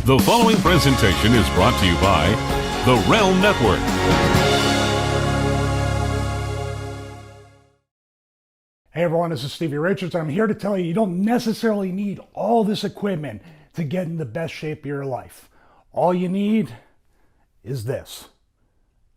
The following presentation is brought to you by the Realm Network. Hey everyone, this is Stevie Richards. I'm here to tell you don't necessarily need all this equipment to get in the best shape of your life. All you need is this,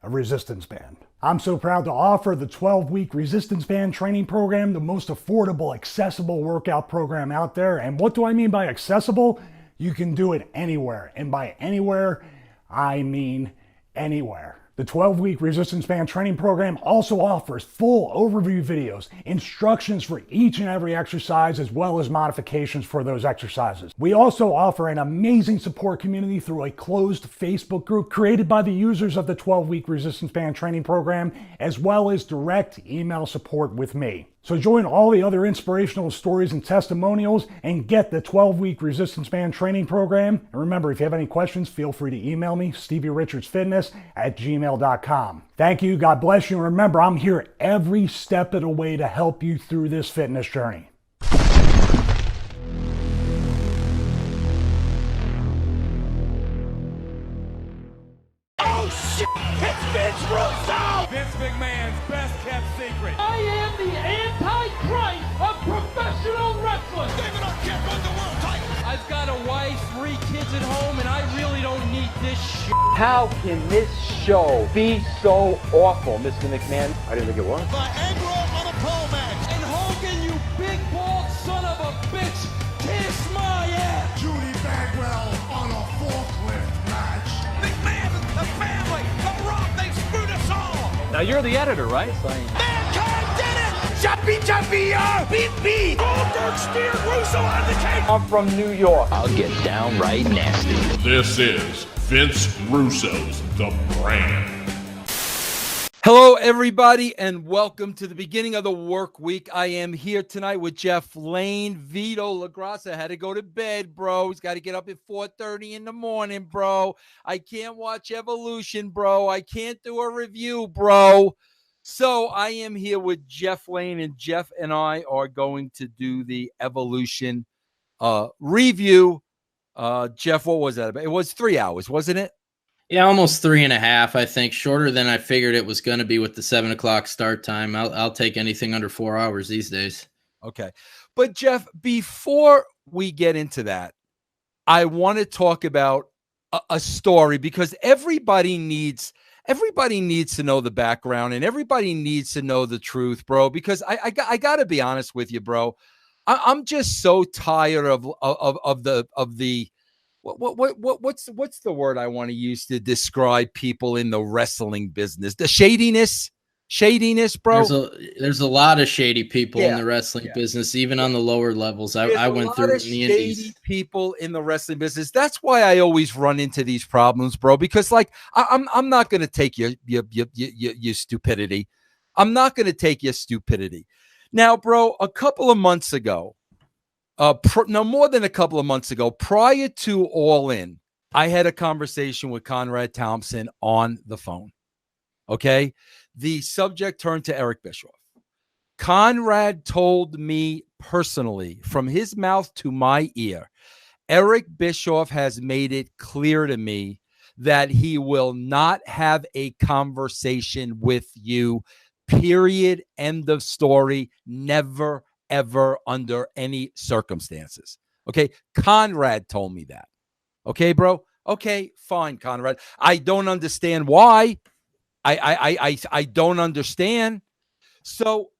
a resistance band. I'm so proud to offer the 12-week resistance band training program, the most affordable, accessible workout program out there. And what do I mean by accessible? You can do it anywhere. And by anywhere, I mean anywhere. The 12-week resistance band training program also offers full overview videos, instructions for each and every exercise, as well as modifications for those exercises. We also offer an amazing support community through a closed Facebook group created by the users of the 12-week resistance band training program, as well as direct email support with me. So join all the other inspirational stories and testimonials and get the 12-week resistance band training program. And remember, if you have any questions, feel free to email me, StevieRichardsFitness@gmail.com. Thank you, God bless you, and remember, I'm here every step of the way to help you through this fitness journey. Oh shit! It's Vince Russo! Vince McMahon's best kept secret. I am the Antichrist of professional wrestling! David Arquette won the world title! I've got a wife, 3 kids at home, and I really don't need this shit. How can this show be so awful, Mr. McMahon? I didn't think it was. Viagra on a pole match. And Hogan, you big bald son of a bitch, kiss my ass! Judy Bagwell on a forklift match. McMahon, the family, the Rock, they screwed us all! Now you're the editor, right? Mankind did it! Jumpy, beep, beep! Goldberg steered Russo out of the cage! I'm from New York. I'll get downright nasty. This is Vince Russo's The Brand. Hello, everybody, and welcome to the beginning of the work week. I am here tonight with Jeff Lane. Vito LaGrassa had to go to bed, bro. He's got to get up at 4:30 in the morning, bro. I can't watch Evolution, bro. I can't do a review, bro. So I am here with Jeff Lane, and Jeff and I are going to do the Evolution review. Jeff, what was that? It was 3 hours, wasn't it? Yeah, almost 3.5, I think. Shorter than I figured it was going to be with the 7 o'clock start time. I'll take anything under 4 hours these days. Okay. But Jeff, before we get into that, I want to talk about a story, because everybody needs to know the background, and everybody needs to know the truth, bro, because I got to be honest with you, bro. I'm just so tired of the what's the word I want to use to describe people in the wrestling business? The shadiness, bro. There's a lot of shady people in the wrestling business, even on the lower levels. I went through the indies. Shady people in the wrestling business. That's why I always run into these problems, bro. Because like I'm not going to take your stupidity. I'm not going to take your stupidity. Now, bro, a couple of months ago. No more than a couple of months ago, prior to All In, I had a conversation with Conrad Thompson on the phone. Okay. The subject turned to Eric Bischoff. Conrad told me personally, from his mouth to my ear, Eric Bischoff has made it clear to me that he will not have a conversation with you. Period. End of story. Never, ever, under any circumstances. Okay. Conrad told me that. Okay, bro. Okay, fine, Conrad. I don't understand why. I don't understand. So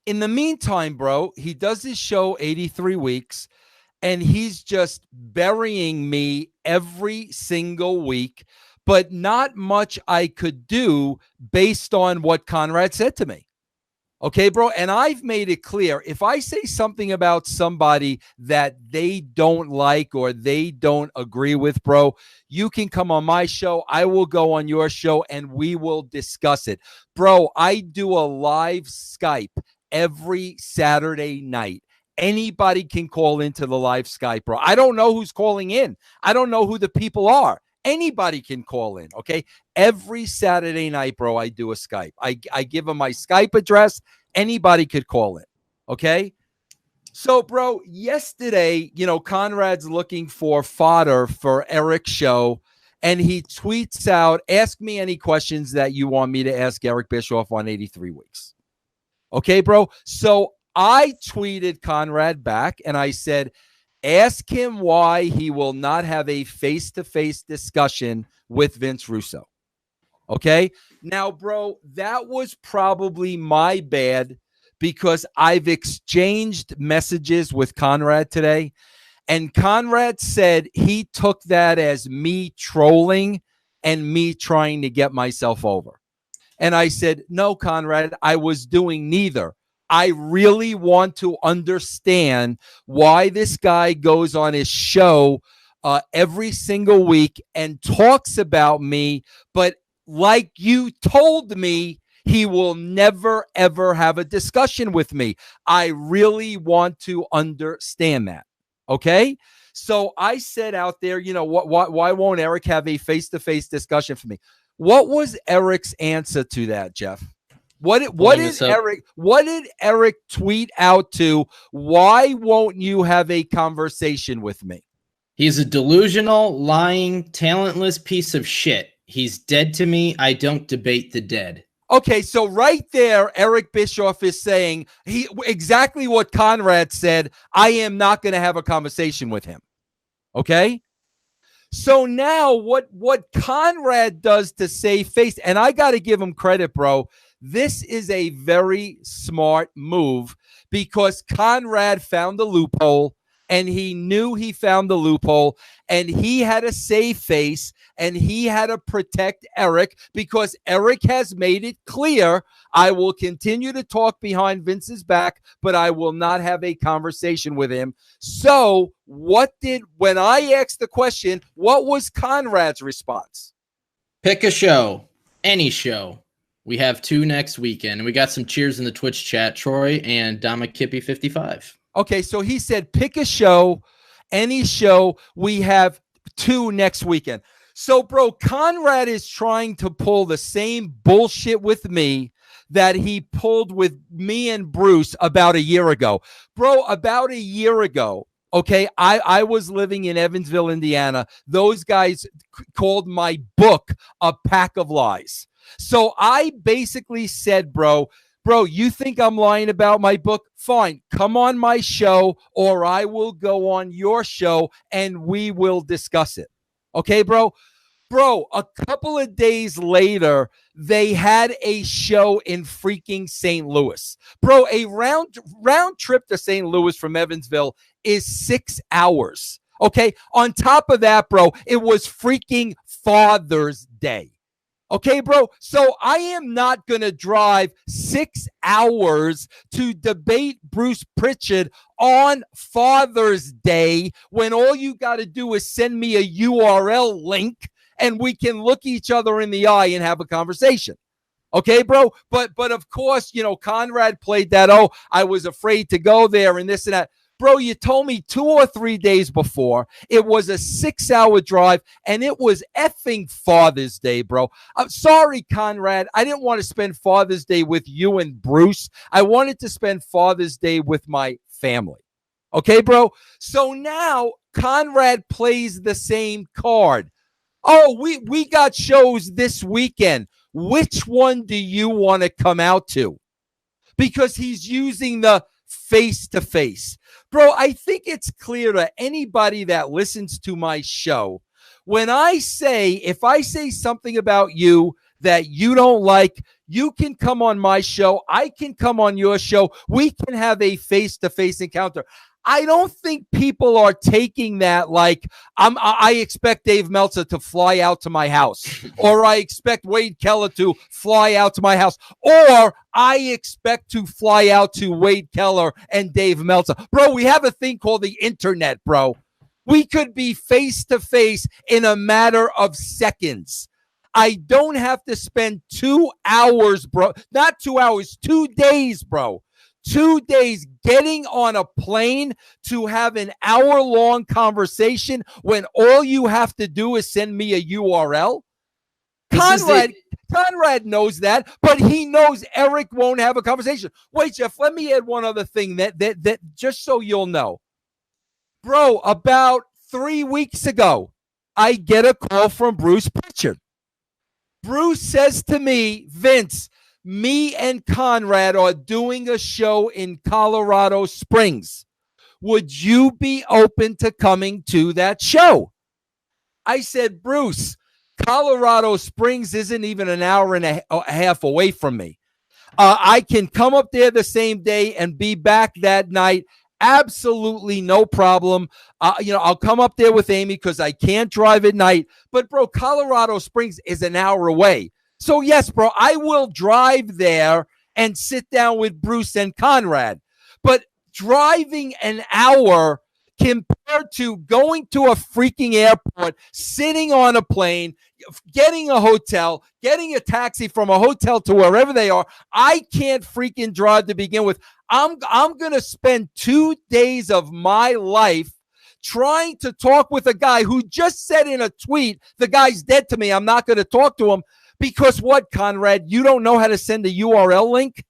in the meantime, bro, he does his show 83 weeks, and he's just burying me every single week, but not much I could do based on what Conrad said to me. Okay, bro. And I've made it clear, if I say something about somebody that they don't like or they don't agree with, bro, you can come on my show. I will go on your show and we will discuss it. Bro, I do a live Skype every Saturday night. Anybody can call into the live Skype, bro. I don't know who's calling in. I don't know who the people are. Anybody can call in, okay? Every Saturday night, bro, I do a Skype. I give them my Skype address. Anybody could call in, okay? So, bro, yesterday, Conrad's looking for fodder for Eric's show, and he tweets out, ask me any questions that you want me to ask Eric Bischoff on 83 Weeks. Okay, bro? So I tweeted Conrad back, and I said, ask him why he will not have a face-to-face discussion with Vince Russo. Okay? Now, bro, that was probably my bad because I've exchanged messages with Conrad today, and Conrad said he took that as me trolling and me trying to get myself over. And I said, no, Conrad, I was doing neither. I really want to understand why this guy goes on his show every single week and talks about me, but like you told me, he will never, ever have a discussion with me. I really want to understand that. Okay? So I said out there, why won't Eric have a face-to-face discussion for me? What was Eric's answer to that, Jeff? What did Eric tweet out to? Why won't you have a conversation with me? He's a delusional, lying, talentless piece of shit. He's dead to me. I don't debate the dead. Okay, so right there, Eric Bischoff is saying exactly what Conrad said. I am not going to have a conversation with him. Okay? So now what Conrad does to save face, and I got to give him credit, bro. This is a very smart move because Conrad found the loophole, and he knew he found the loophole, and he had to save face, and he had to protect Eric because Eric has made it clear, I will continue to talk behind Vince's back, but I will not have a conversation with him. So when I asked the question, what was Conrad's response? Pick a show, any show. We have 2 next weekend, and we got some cheers in the Twitch chat, Troy and Dama Kippy 55. Okay, so he said, pick a show, any show. We have 2 next weekend. So, bro, Conrad is trying to pull the same bullshit with me that he pulled with me and Bruce about a year ago. Bro, about a year ago, okay, I was living in Evansville, Indiana. Those guys called my book a pack of lies. So I basically said, bro, you think I'm lying about my book? Fine. Come on my show, or I will go on your show and we will discuss it. Okay, bro? Bro, a couple of days later, they had a show in freaking St. Louis. Bro, a round trip to St. Louis from Evansville is 6 hours. Okay? On top of that, bro, it was freaking Father's Day. Okay, bro? So I am not going to drive 6 hours to debate Bruce Pritchard on Father's Day when all you got to do is send me a URL link and we can look each other in the eye and have a conversation. Okay, bro? But of course, Conrad played that, I was afraid to go there and this and that. Bro, you told me 2 or 3 days before it was a 6-hour drive and it was effing Father's Day, bro. I'm sorry, Conrad. I didn't want to spend Father's Day with you and Bruce. I wanted to spend Father's Day with my family. Okay, bro? So now Conrad plays the same card. Oh, we got shows this weekend. Which one do you want to come out to? Because he's using the face-to-face. Bro, I think it's clear to anybody that listens to my show, if I say something about you that you don't like, you can come on my show. I can come on your show. We can have a face-to-face encounter. I don't think people are taking that like I expect Dave Meltzer to fly out to my house, or I expect Wade Keller to fly out to my house, or I expect to fly out to Wade Keller and Dave Meltzer. Bro, we have a thing called the internet, bro. We could be face to face in a matter of seconds. I don't have to spend 2 hours, bro. Not 2 hours, 2 days, bro. 2 days getting on a plane to have an hour-long conversation when all you have to do is send me a URL? Conrad knows that, but he knows Eric won't have a conversation. Wait, Jeff, let me add one other thing that just so you'll know. Bro, about 3 weeks ago, I get a call from Bruce Pritchard. Bruce says to me, Vince, me and Conrad are doing a show in Colorado Springs. Would you be open to coming to that show? I said, Bruce, Colorado Springs isn't even an hour and a half away from me. I can come up there the same day and be back that night. Absolutely no problem. I'll come up there with Amy because I can't drive at night. But, bro, Colorado Springs is an hour away. So, yes, bro, I will drive there and sit down with Bruce and Conrad. But driving an hour compared to going to a freaking airport, sitting on a plane, getting a hotel, getting a taxi from a hotel to wherever they are, I can't freaking drive to begin with. I'm going to spend 2 days of my life trying to talk with a guy who just said in a tweet, the guy's dead to me. I'm not going to talk to him because what, Conrad? You don't know how to send a URL link?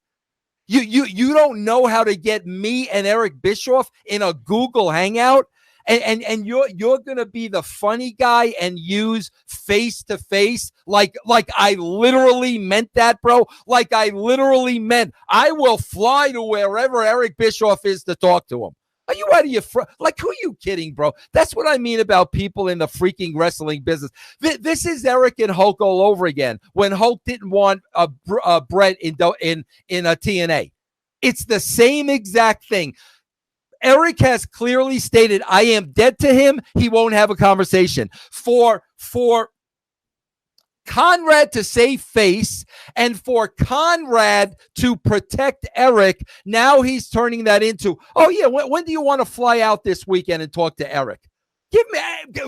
You don't know how to get me and Eric Bischoff in a Google Hangout? And you're gonna be the funny guy and use face to face like I literally meant that, bro. Like I literally meant I will fly to wherever Eric Bischoff is to talk to him. Are you out of your like? Who are you kidding, bro? That's what I mean about people in the freaking wrestling business. This is Eric and Hulk all over again. When Hulk didn't want Brett in a TNA, it's the same exact thing. Eric has clearly stated, I am dead to him. He won't have a conversation. For Conrad to save face and for Conrad to protect Eric, now he's turning that into, oh, yeah, when do you want to fly out this weekend and talk to Eric? Give me,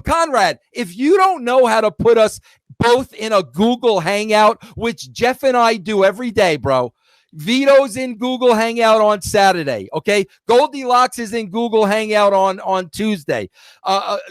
Conrad, if you don't know how to put us both in a Google Hangout, which Jeff and I do every day, bro. Vito's in Google Hangout on Saturday, okay? Goldilocks is in Google Hangout on Tuesday.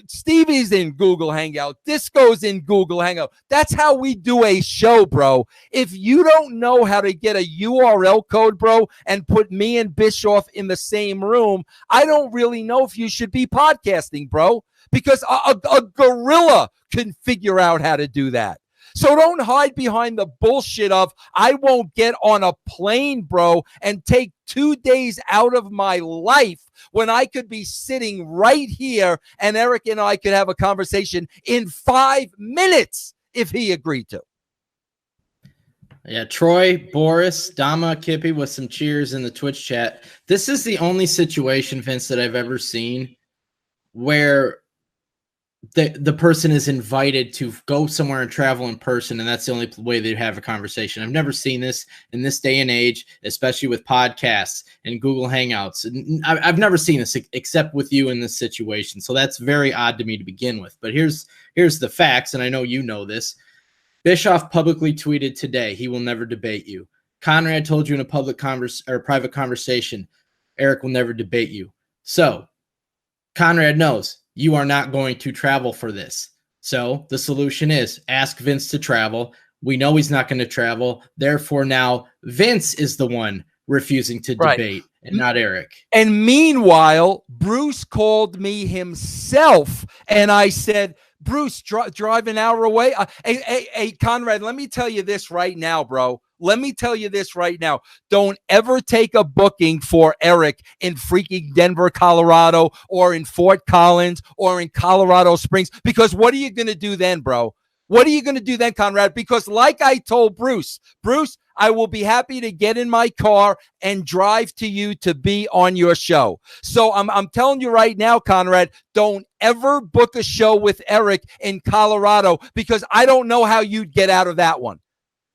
Stevie's in Google Hangout. Disco's in Google Hangout. That's how we do a show, bro. If you don't know how to get a URL code, bro, and put me and Bischoff in the same room, I don't really know if you should be podcasting, bro, because a gorilla can figure out how to do that. So don't hide behind the bullshit of I won't get on a plane, bro, and take 2 days out of my life when I could be sitting right here and Eric and I could have a conversation in 5 minutes if he agreed to. Yeah, Troy, Boris, Dama, Kippy with some cheers in the Twitch chat. This is the only situation, Vince, that I've ever seen where the person is invited to go somewhere and travel in person, and that's the only way they have a conversation. I've never seen this in this day and age, especially with podcasts and Google Hangouts. I've never seen this except with you in this situation, so that's very odd to me to begin with. But here's the facts, and I know you know this. Bischoff publicly tweeted today he will never debate you. Conrad told you in a public private conversation, Eric will never debate you. So Conrad knows you are not going to travel for this. So the solution is ask Vince to travel. We know he's not going to travel. Therefore, now Vince is the one refusing to debate and not Eric. And meanwhile, Bruce called me himself and I said, Bruce, drive an hour away. Hey, Conrad, let me tell you this right now, bro. Let me tell you this right now. Don't ever take a booking for Eric in freaking Denver, Colorado, or in Fort Collins, or in Colorado Springs, because what are you going to do then, bro? What are you going to do then, Conrad? Because like I told Bruce, I will be happy to get in my car and drive to you to be on your show. So I'm telling you right now, Conrad, don't ever book a show with Eric in Colorado, because I don't know how you'd get out of that one.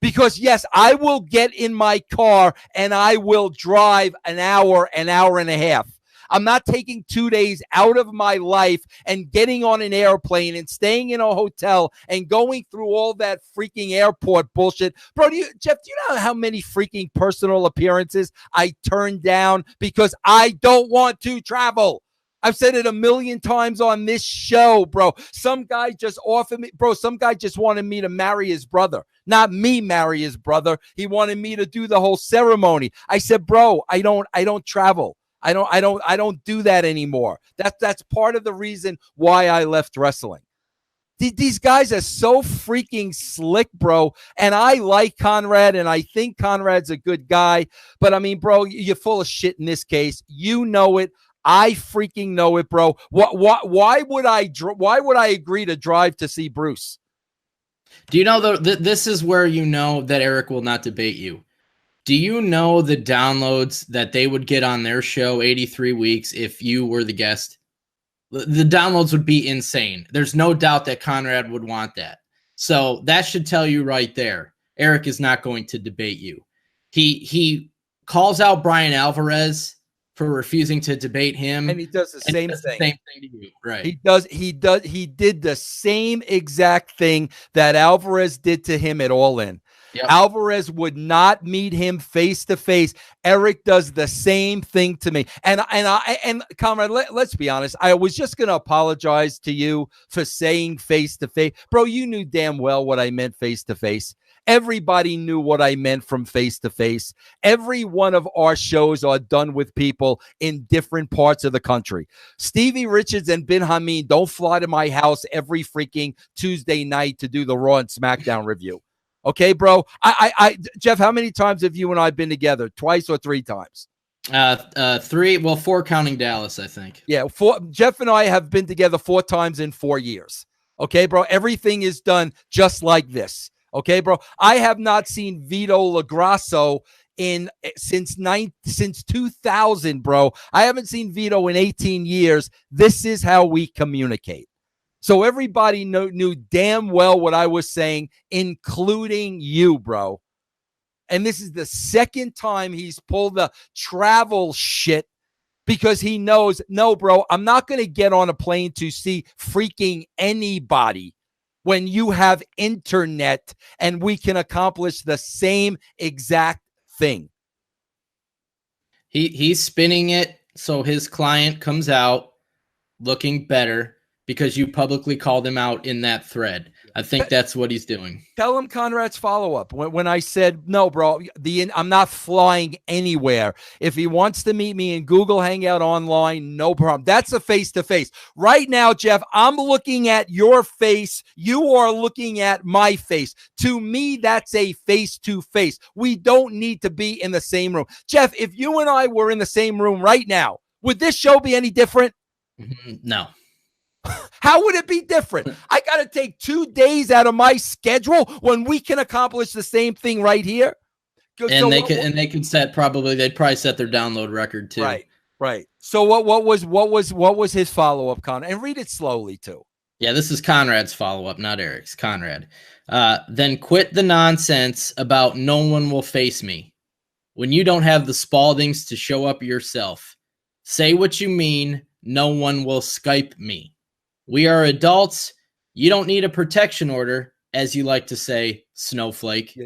Because, yes, I will get in my car and I will drive an hour and a half. I'm not taking 2 days out of my life and getting on an airplane and staying in a hotel and going through all that freaking airport bullshit. Bro, Jeff, do you know how many freaking personal appearances I turned down because I don't want to travel? I've said it a million times on this show, bro. Some guy just offered me, bro. Some guy just wanted me to marry his brother, not me marry his brother. He wanted me to do the whole ceremony. I said, bro, I don't travel. I don't do that anymore. That's part of the reason why I left wrestling. These guys are so freaking slick, bro. And I like Conrad, and I think Conrad's a good guy. But I mean, bro, you're full of shit in this case. You know it. I freaking know it, bro. Why would I agree to drive to see Bruce? Do you know this is where you know that Eric will not debate you? Do you know the downloads that they would get on their show 83 weeks if you were the guest? The downloads would be insane. There's no doubt that Conrad would want that. So that should tell you right there. Eric is not going to debate you. He calls out Brian Alvarez for refusing to debate him, and he does the same thing. The same thing to you, right? He did the same exact thing that Alvarez did to him at All In. Yep. Alvarez would not meet him face to face. Eric does the same thing to me. And Comrade, let's be honest. I was just going to apologize to you for saying face to face. Bro, you knew damn well what I meant face to face. Everybody knew what I meant from face to face. Every one of our shows are done with people in different parts of the country. Stevie Richards and Bin Hameen don't fly to my house every freaking Tuesday night to do the Raw and SmackDown review. Okay, bro. Jeff, how many times have you and I been together? Twice or three times? 3. Well, 4 counting Dallas, I think. Yeah, 4. Jeff and I have been together 4 times in 4 years. Okay, bro. Everything is done just like this. Okay, bro. I have not seen Vito LaGrasso since 2000, bro. I haven't seen Vito in 18 years. This is how we communicate. So everybody knew damn well what I was saying, including you, bro. And this is the second time he's pulled the travel shit because he knows, no, bro, I'm not going to get on a plane to see freaking anybody when you have internet and we can accomplish the same exact thing. He's spinning it so his client comes out looking better because you publicly called him out in that thread. I think that's what he's doing. Tell him Conrad's follow-up. When I said, no, bro, I'm not flying anywhere. If he wants to meet me in Google Hangout online, no problem. That's a face-to-face. Right now, Jeff, I'm looking at your face. You are looking at my face. To me, that's a face-to-face. We don't need to be in the same room. Jeff, if you and I were in the same room right now, would this show be any different? No. How would it be different? I got to take 2 days out of my schedule when we can accomplish the same thing right here. And they could set they'd probably set their download record too. Right. So what was his follow-up, Conrad? And read it slowly too. Yeah, this is Conrad's follow-up, not Eric's. Conrad. Then quit the nonsense about no one will face me when you don't have the Spaldings to show up yourself. Say what you mean. No one will Skype me. We are adults. You don't need a protection order, as you like to say, snowflake.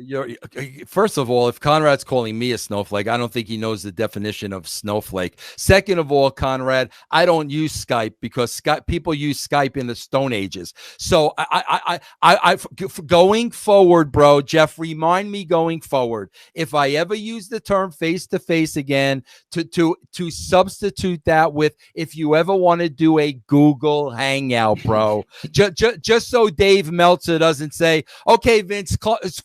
First of all, if Conrad's calling me a snowflake, I don't think he knows the definition of snowflake. Second of all, Conrad, I don't use Skype because people use Skype in the Stone Ages. So I going forward, bro, Jeff, remind me going forward, if I ever use the term face-to-face again, to substitute that with if you ever want to do a Google Hangout, bro, just so Dave Meltzer doesn't say, okay, Vince,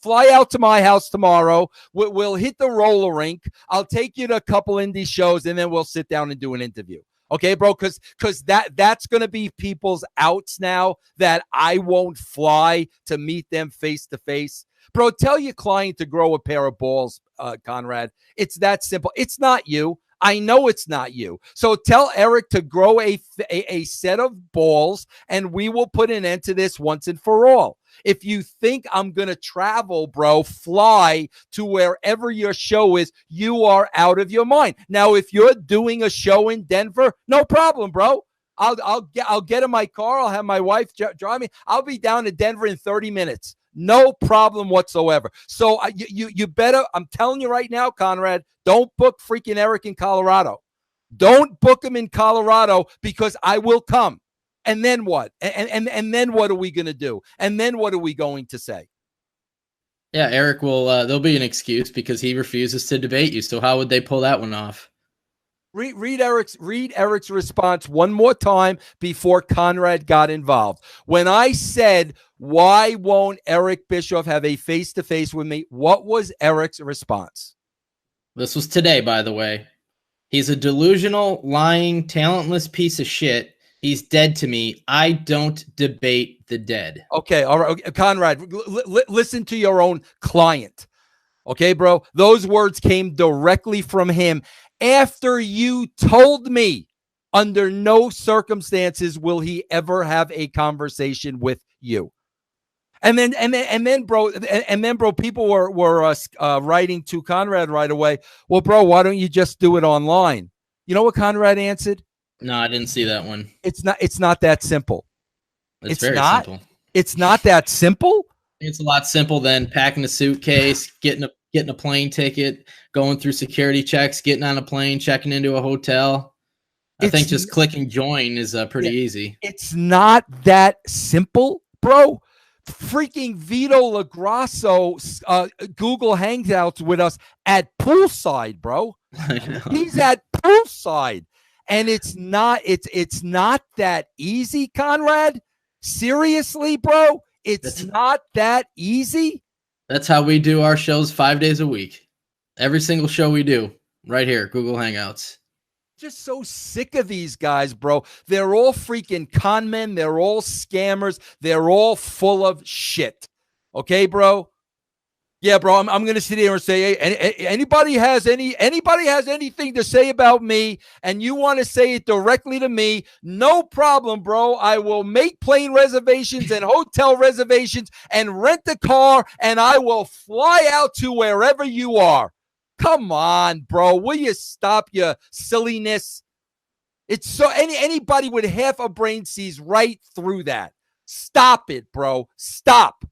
fly out to my house tomorrow. We'll hit the roller rink. I'll take you to a couple indie shows, and then we'll sit down and do an interview. Okay, bro? Because that's going to be people's outs now that I won't fly to meet them face to face. Bro, tell your client to grow a pair of balls, Conrad. It's that simple. It's not you. I know it's not you. So tell Eric to grow a set of balls, and we will put an end to this once and for all. If you think I'm going to travel, bro, fly to wherever your show is, you are out of your mind. Now, if you're doing a show in Denver, no problem, bro. I'll get in my car. I'll have my wife drive me. I'll be down to Denver in 30 minutes. No problem whatsoever. So you better, I'm telling you right now, Conrad, don't book freaking Eric in Colorado. Don't book him in Colorado because I will come. And then what? And then what are we going to do? And then what are we going to say? Yeah, Eric will. There'll be an excuse because he refuses to debate you. So how would they pull that one off? Read Eric's response one more time before Conrad got involved. When I said, why won't Eric Bischoff have a face-to-face with me? What was Eric's response? This was today, by the way. He's a delusional, lying, talentless piece of shit. He's dead to me. I don't debate the dead. Okay, all right. Okay. Conrad, listen to your own client. Okay, bro? Those words came directly from him after you told me under no circumstances will he ever have a conversation with you. And then, bro, people were writing to Conrad right away. Well, bro, why don't you just do it online? You know what Conrad answered? No, I didn't see that one. It's not that simple. It's very simple. It's not that simple. It's a lot simple than packing a suitcase, getting a plane ticket, going through security checks, getting on a plane, checking into a hotel. I think just clicking join is pretty easy. It's not that simple, bro. Freaking Vito LaGrasso Google Hangouts with us at poolside, bro. He's at poolside. And it's not that easy, Conrad. Seriously, bro. It's not that easy. That's how we do our shows 5 days a week. Every single show we do right here, Google Hangouts. Just so sick of these guys, bro. They're all freaking con men. They're all scammers. They're all full of shit. Okay, bro? Yeah, bro, I'm going to sit here and say, hey, anybody has anything to say about me and you want to say it directly to me, no problem, bro. I will make plane reservations and hotel reservations and rent a car and I will fly out to wherever you are. Come on, bro. Will you stop your silliness? It's so anybody with half a brain sees right through that. Stop it, bro. Stop.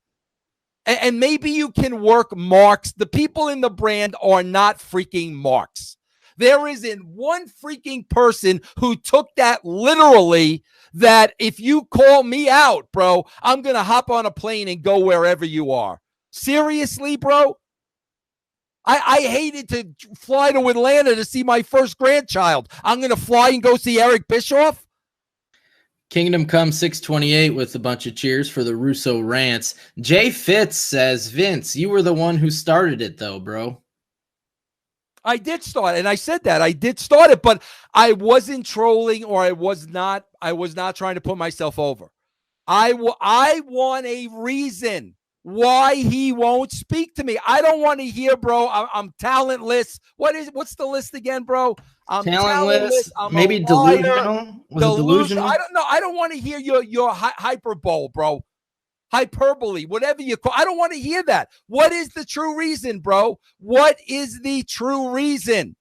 And maybe you can work marks. The people in the brand are not freaking marks. There isn't one freaking person who took that literally that if you call me out, bro, I'm going to hop on a plane and go wherever you are. Seriously, bro? I hated to fly to Atlanta to see my first grandchild. I'm going to fly and go see Eric Bischoff? Kingdom Come 628 with a bunch of cheers for the Russo rants. Jay Fitz says, Vince, you were the one who started it, though, bro. I did start, and I said that. I did start it, but I wasn't trolling or I was not trying to put myself over. I want a reason why he won't speak to me. I don't want to hear, bro, I'm talentless. What's the list again, bro? I'm talentless. I'm maybe delusional. Was it delusional? I don't know. I don't want to hear your hyperbole, bro. Hyperbole, whatever you call. I don't want to hear that. What is the true reason, bro? What is the true reason?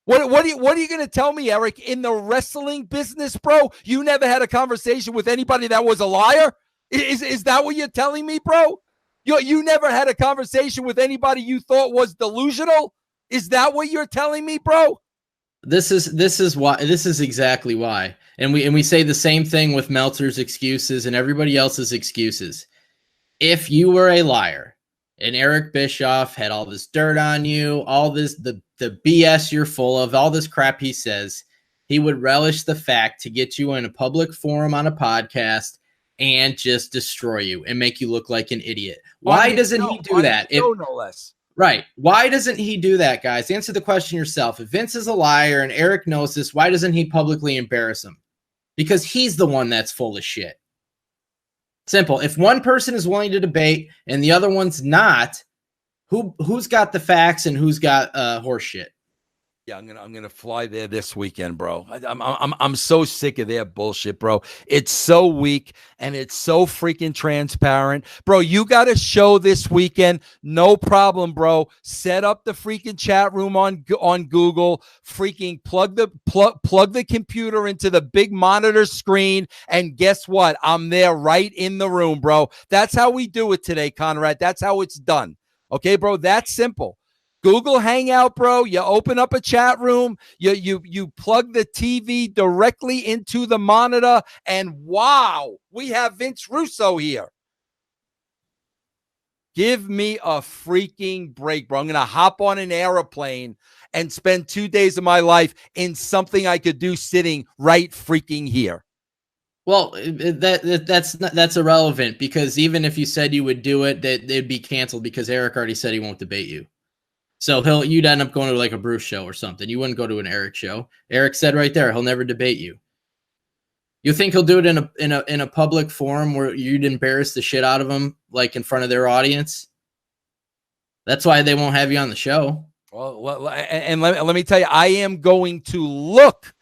What are you going to tell me, Eric? In the wrestling business, bro, you never had a conversation with anybody that was a liar? Is that what you're telling me, bro? You never had a conversation with anybody you thought was delusional? Is that what you're telling me, bro? This is why. This is exactly why. And we say the same thing with Meltzer's excuses and everybody else's excuses. If you were a liar and Eric Bischoff had all this dirt on you, all this the BS you're full of, all this crap he says, he would relish the fact to get you in a public forum on a podcast and just destroy you and make you look like an idiot. Why doesn't he do that? No less. Right. Why doesn't he do that, guys? Answer the question yourself. If Vince is a liar and Eric knows this, why doesn't he publicly embarrass him? Because he's the one that's full of shit. Simple. If one person is willing to debate and the other one's not, who's got the facts and who's got horse shit? Yeah, I'm gonna fly there this weekend, bro. I'm so sick of their bullshit, bro. It's so weak and it's so freaking transparent, bro. You got a show this weekend, no problem, bro. Set up the freaking chat room on Google. Freaking plug the computer into the big monitor screen, and guess what? I'm there right in the room, bro. That's how we do it today, Conrad. That's how it's done. Okay, bro. That's simple. Google Hangout, bro. You open up a chat room. You plug the TV directly into the monitor, and wow, we have Vince Russo here. Give me a freaking break, bro. I'm going to hop on an airplane and spend 2 days of my life in something I could do sitting right freaking here. Well, that's irrelevant, because even if you said you would do it, that they'd be canceled because Eric already said he won't debate you. So you'd end up going to like a Bruce show or something. You wouldn't go to an Eric show. Eric said right there, he'll never debate you. You think he'll do it in a public forum where you'd embarrass the shit out of him, like in front of their audience? That's why they won't have you on the show. Well, and let me tell you, I am going to look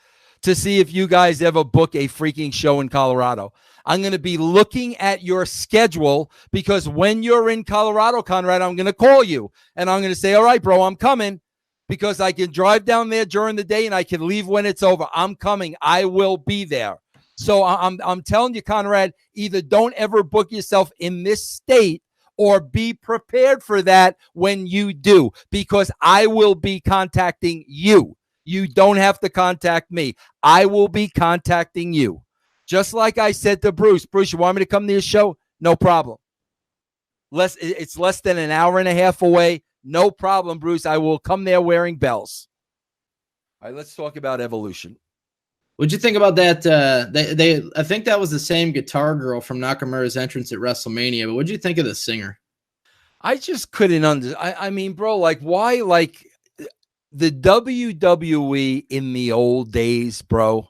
to see if you guys ever book a freaking show in Colorado. I'm going to be looking at your schedule, because when you're in Colorado, Conrad, I'm going to call you and I'm going to say, all right, bro, I'm coming, because I can drive down there during the day and I can leave when it's over. I'm coming. I will be there. So I'm telling you, Conrad, either don't ever book yourself in this state or be prepared for that when you do, because I will be contacting you. You don't have to contact me. I will be contacting you. Just like I said to Bruce, you want me to come to your show? No problem. It's less than an hour and a half away. No problem, Bruce. I will come there wearing bells. All right, let's talk about Evolution. What'd you think about that? I think that was the same guitar girl from Nakamura's entrance at WrestleMania, but what'd you think of the singer? I just couldn't I mean, bro, like, why? Like, the WWE in the old days, bro.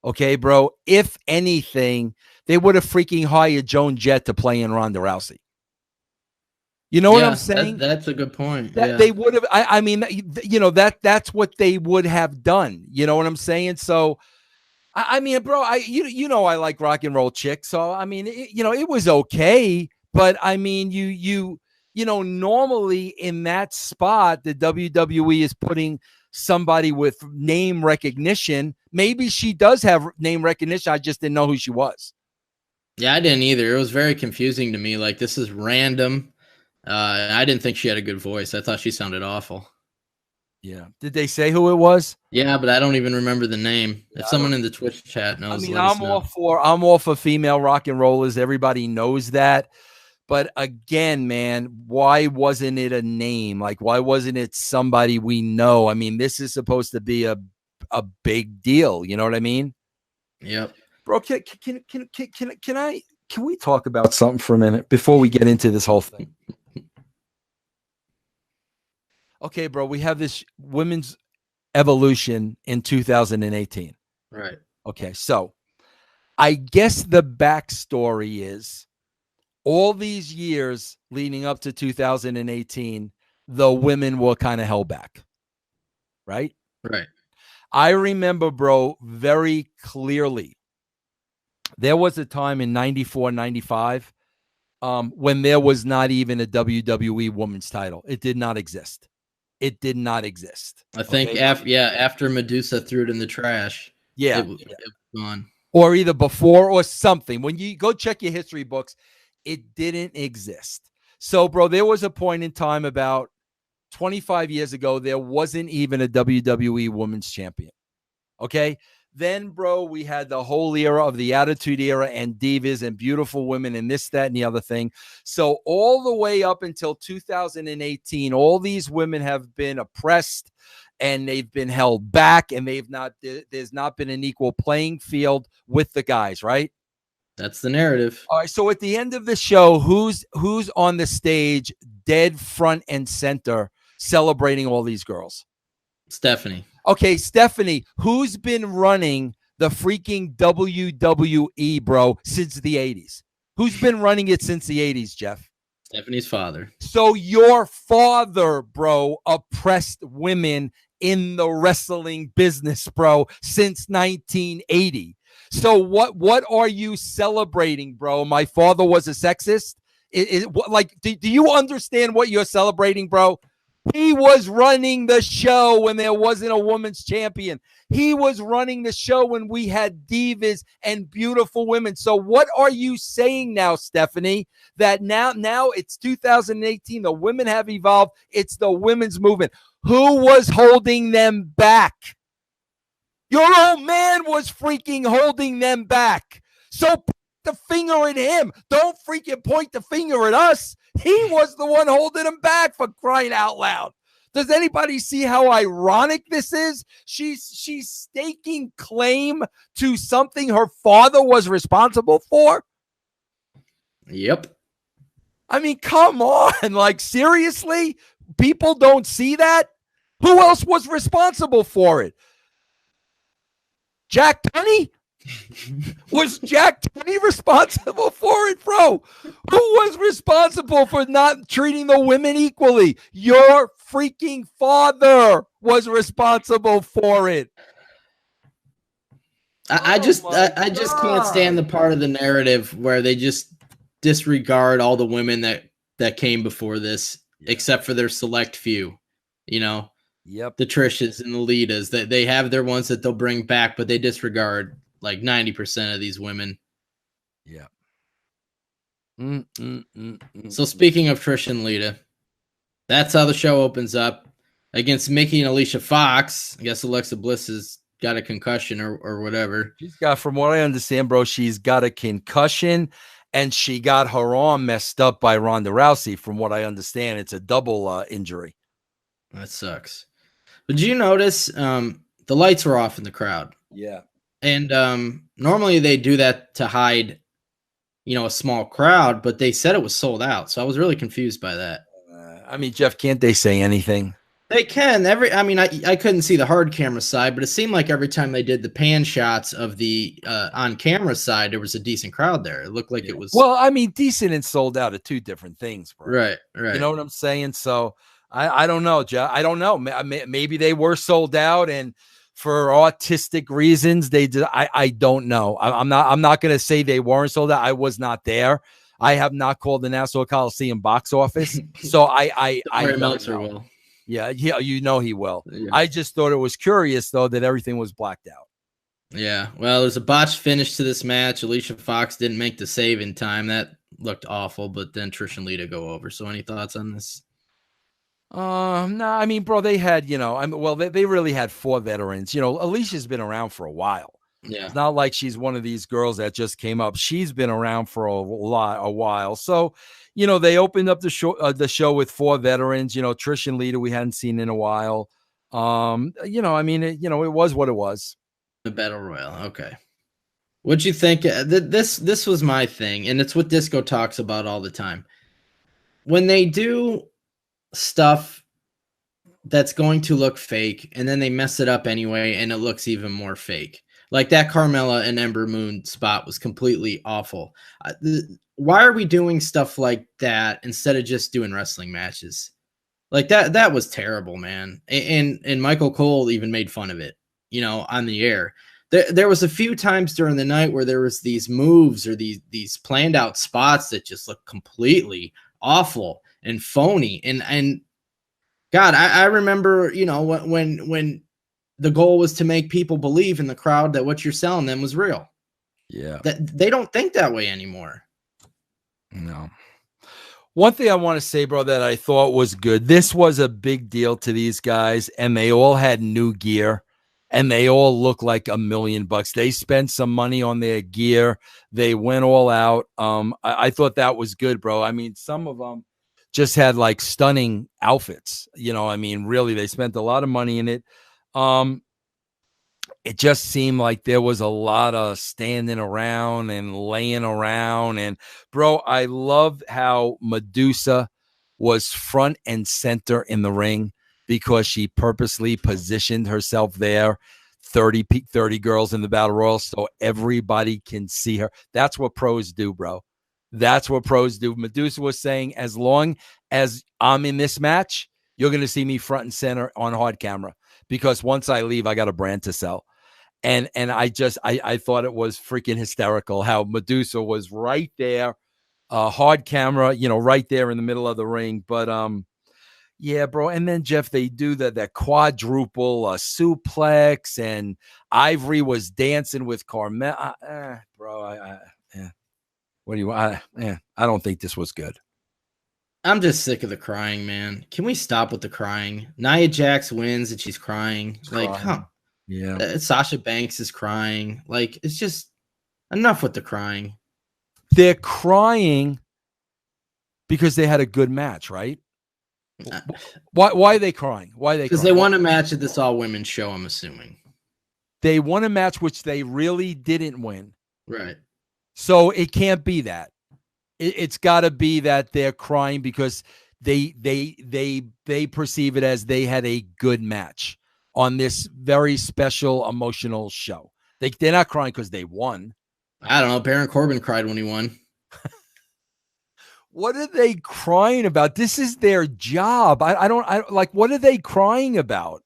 Okay, bro. If anything, they would have freaking hired Joan Jett to play in Ronda Rousey. You know what I'm saying? That's a good point. They would have. I mean, you know, that's what they would have done. You know what I'm saying? So, I mean, bro, you know I like rock and roll chicks. So I mean, it was okay, but I mean, you know, normally in that spot, the WWE is putting somebody with name recognition. Maybe she does have name recognition. I just didn't know who she was. Yeah, I didn't either. It was very confusing to me. Like, this is random. I didn't think she had a good voice. I thought she sounded awful. Yeah. Did they say who it was? Yeah, but I don't even remember the name. If someone in the Twitch chat knows, I mean, I'm all for female rock and rollers. Everybody knows that. But again, man, why wasn't it a name? Like, why wasn't it somebody we know? I mean, this is supposed to be a big deal. You know what I mean? Yep. Bro, can we talk about something for a minute before we get into this whole thing? Okay, bro, we have this women's Evolution in 2018. Right. Okay, so I guess the backstory is all these years leading up to 2018, the women were kind of held back. Right? Right. I remember, bro, very clearly. There was a time in 94, 95 when there was not even a WWE Woman's Title. It did not exist. It did not exist. I think after Medusa threw it in the trash. Yeah. It was gone. Or either before or something. When you go check your history books, it didn't exist. So, bro, there was a point in time about 25 years ago, there wasn't even a WWE Women's Champion. Okay? Then, bro, we had the whole era of the Attitude Era and divas and beautiful women and this, that, and the other thing. So all the way up until 2018, all these women have been oppressed and they've been held back, and there's not been an equal playing field with the guys, right? That's the narrative. All right. So at the end of the show, who's on the stage, dead front and center, celebrating all these girls? Stephanie. Okay, Stephanie, who's been running the freaking WWE, bro, since the 80s? Who's been running it since the 80s, Jeff? Stephanie's father. So your father, bro, oppressed women in the wrestling business, bro, since 1980. So what are you celebrating, bro? My father was a sexist? Do you understand what you're celebrating, bro? He was running the show when there wasn't a women's champion. He was running the show when we had divas and beautiful women. So what are you saying now, Stephanie? That now it's 2018. The women have evolved. It's the women's movement. Who was holding them back? Your old man was freaking holding them back. So point the finger at him. Don't freaking point the finger at us. He was the one holding them back, for crying out loud. Does anybody see how ironic this is? She's staking claim to something her father was responsible for. Yep. I mean, come on. Like, seriously? People don't see that? Who else was responsible for it? Jack Tunney? Was Jack Tunney responsible for it, bro? Who was responsible for not treating the women equally? Your freaking father was responsible for it. I just can't stand the part of the narrative where they just disregard all the women that came before this, except for their select few. You know, the Trishas and the Litas. That they have their ones that they'll bring back, but they disregard like 90% of these women. Yeah. So speaking of Trish and Lita, that's how the show opens up against Mickey and Alicia Fox. I guess Alexa Bliss has got a concussion or whatever. She's got, from what I understand, bro, she's got a concussion and she got her arm messed up by Ronda Rousey. From what I understand, it's a double injury. That sucks. But did you notice the lights were off in the crowd? Yeah. And normally they do that to hide, a small crowd, but they said it was sold out. So I was really confused by that. I mean, Jeff, can't they say anything? They can. I couldn't see the hard camera side, but it seemed like every time they did the pan shots of the on camera side, there was a decent crowd there. It looked like it was. Well, I mean, decent and sold out are two different things, bro. Right. You know what I'm saying? So I don't know, Jeff. I don't know. Maybe they were sold out, and for artistic reasons they did. I don't know. I'm not going to say they weren't sold out. I was not there. I have not called the Nassau Coliseum box office, so I Meltzer will. Yeah, he will. Yeah. I just thought it was curious though that everything was blacked out. Yeah. Well, there's a botched finish to this match. Alicia Fox didn't make the save in time. That looked awful. But then Trish and Lita go over. So any thoughts on this? No, I mean, bro, they had, they really had 4 veterans. Alicia's been around for a while. Yeah. It's not like she's one of these girls that just came up. She's been around for a while. So, they opened up the show with 4 veterans, Trish and Lita we hadn't seen in a while. It was what it was. The Battle Royal. Okay. What'd you think? This was my thing, and it's what Disco talks about all the time. When they do stuff that's going to look fake and then they mess it up anyway and it looks even more fake, like that Carmela and Ember Moon spot was completely awful. Why are we doing stuff like that instead of just doing wrestling matches? Like that was terrible, man. And Michael Cole even made fun of it, on the air. There was a few times during the night where there was these moves or these planned out spots that just looked completely awful and phony. And God, I remember, when the goal was to make people believe in the crowd that what you're selling them was real. Yeah. That they don't think that way anymore. No. One thing I want to say, bro, that I thought was good. This was a big deal to these guys, and they all had new gear, and they all look like $1 million. They spent some money on their gear. They went all out. I thought that was good, bro. I mean, some of them just had like stunning outfits. Really, they spent a lot of money in it. It just seemed like there was a lot of standing around and laying around. And bro, I loved how Medusa was front and center in the ring because she purposely positioned herself there. 30 girls in the Battle Royal so everybody can see her. That's what pros do, bro. That's what pros do. Medusa was saying, as long as I'm in this match, you're going to see me front and center on hard camera, because once I leave, I got a brand to sell. And I thought it was freaking hysterical how Medusa was right there, hard camera, right there in the middle of the ring. But Yeah, bro. And then Jeff, they do the quadruple suplex, and Ivory was dancing with Carmela. Bro, yeah. What do you want? I don't think this was good. I'm just sick of the crying, man. Can we stop with the crying? Nia Jax wins and she's crying. Yeah. Sasha Banks is crying. Like, it's just enough with the crying. They're crying because they had a good match, right? Why are they crying? Why are they? Because they won a match at this all-women show, I'm assuming. They won a match which they really didn't win. Right. So it can't be that. It's got to be that they're crying because they perceive it as they had a good match on this very special emotional show. They're not crying because they won. I don't know. Baron Corbin cried when he won. What are they crying about? This is their job. I don't like. What are they crying about?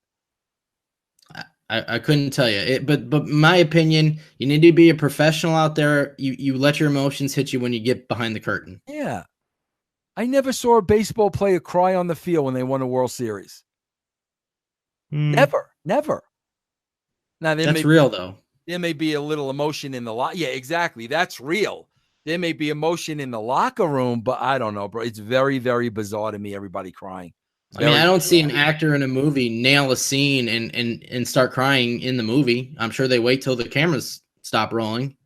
I couldn't tell you. But my opinion, you need to be a professional out there. You let your emotions hit you when you get behind the curtain. Yeah. I never saw a baseball player cry on the field when they won a World Series. Never. Now that's real though. There may be a little emotion in the Yeah, exactly. That's real. There may be emotion in the locker room, but I don't know, bro. It's very, very bizarre to me. Everybody crying. I mean, I don't see an actor in a movie nail a scene and start crying in the movie. I'm sure they wait till the cameras stop rolling.